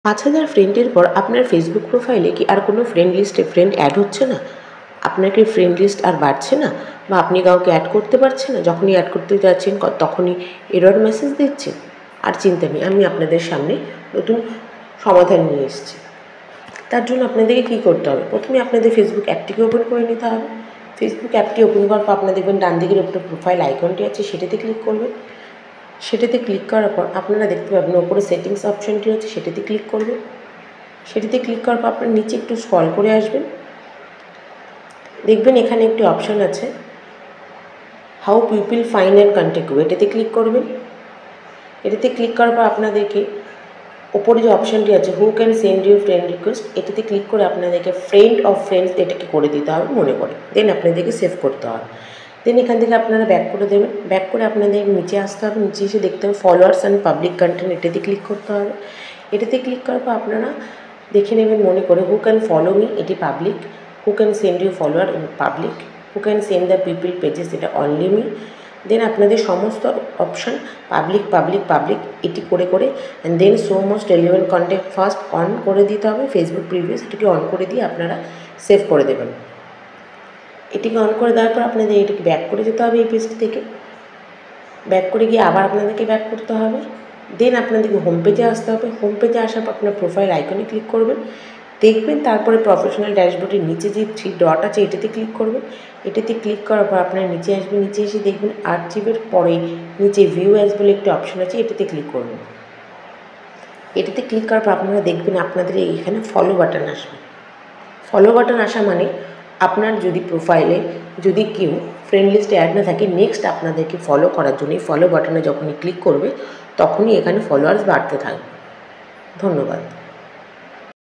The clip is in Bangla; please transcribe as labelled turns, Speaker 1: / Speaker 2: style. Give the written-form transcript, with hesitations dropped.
Speaker 1: ৫,০০০ ফ্রেন্ডের পর আপনার ফেসবুক প্রোফাইলে কি আর কোনো ফ্রেন্ড লিস্টে ফ্রেন্ড অ্যাড হচ্ছে না? আপনার কি ফ্রেন্ড লিস্ট আর বাড়ছে না? বা আপনি কাউকে অ্যাড করতে পারছেন না? যখনই অ্যাড করতে যাচ্ছেন তখনই এরর মেসেজ দিচ্ছে? আর চিন্তা নেই, আমি আপনাদের সামনে নতুন সমাধান নিয়ে এসেছি। তার জন্য আপনাদেরকে কী করতে হবে? প্রথমে আপনাদের ফেসবুক অ্যাপটিকে ওপেন করে নিতে হবে। ফেসবুক অ্যাপটি ওপেন করার পর আপনারা দেখবেন ডান দিকের উপরে প্রোফাইল আইকনটি আছে, সেটাতে ক্লিক করবেন। সেটাতে ক্লিক করার পর আপনারা দেখতে পাবেন ওপরে সেটিংস অপশানটি আছে, সেটাতে ক্লিক করবেন। সেটিতে ক্লিক করার পর আপনার নিচে একটু স্ক্রল করে আসবেন। দেখবেন এখানে একটি অপশান আছে how people find and contact you, এটাতে ক্লিক করবেন। এটাতে ক্লিক করার পর আপনাদেরকে ওপরে যে অপশানটি আছে who can send you friend request, এটাতে ক্লিক করে আপনাদেরকে ফ্রেন্ড অফ ফ্রেন্ডস এটাকে করে দিতে হবে মনে করে, দেন আপনাদেরকে সেভ করতে হবে। দেন এখান থেকে আপনারা ব্যাক করে দেবেন। ব্যাক করে আপনাদের নিচে আসতে হবে। নিচে এসে দেখতে হবে ফলোয়ার্স অ্যান্ড পাবলিক কন্টেন্ট, এটাতে ক্লিক করতে হবে। এটাতে ক্লিক করার পর আপনারা দেখে নেবেন মনে করে হু ক্যান ফলো মি, এটি public. Who can send you follower, public. Who can send the people pages, এটা অনলি মি। দেন আপনাদের সমস্ত অপশান পাবলিক পাবলিক পাবলিক এটি করে করে and then show most relevant content first on করে দিতে হবে। ফেসবুক প্রিভিয়াস এটাকে অন করে দিয়ে আপনারা সেভ করে দেবেন। এটিকে অন করে দেওয়ার পর আপনাদের এটাকে ব্যাক করে যেতে হবে। এই পেজটি থেকে ব্যাক করে গিয়ে আবার আপনাদেরকে ব্যাক করতে হবে। দেন আপনাদেরকে হোম পেজে আসতে হবে। হোম পেজে আসার পর আপনার প্রোফাইল আইকনে ক্লিক করবেন। দেখবেন তারপরে প্রফেশনাল ড্যাশবোর্ডের নিচে যে 3 ডট আছে এটাতে ক্লিক করবেন। এটাতে ক্লিক করার পর আপনার নিচে আসবেন। নিচে এসে দেখবেন আর্চিভের পরে নিচে ভিউ অ্যাজ বলে একটি অপশান আছে, এটাতে ক্লিক করবেন। এটাতে ক্লিক করার পর আপনারা দেখবেন আপনাদের এইখানে ফলো বাটন আসবে। ফলো বাটন আসা মানে আপনার যদি প্রোফাইলে যদি কেউ ফ্রেন্ড লিস্টে অ্যাড না থাকে, নেক্সট আপনাদেরকে ফলো করার জন্য ফলো বাটনে যখনই ক্লিক করবে তখনই এখানে ফলোয়ার্স বাড়তে থাকবে। ধন্যবাদ।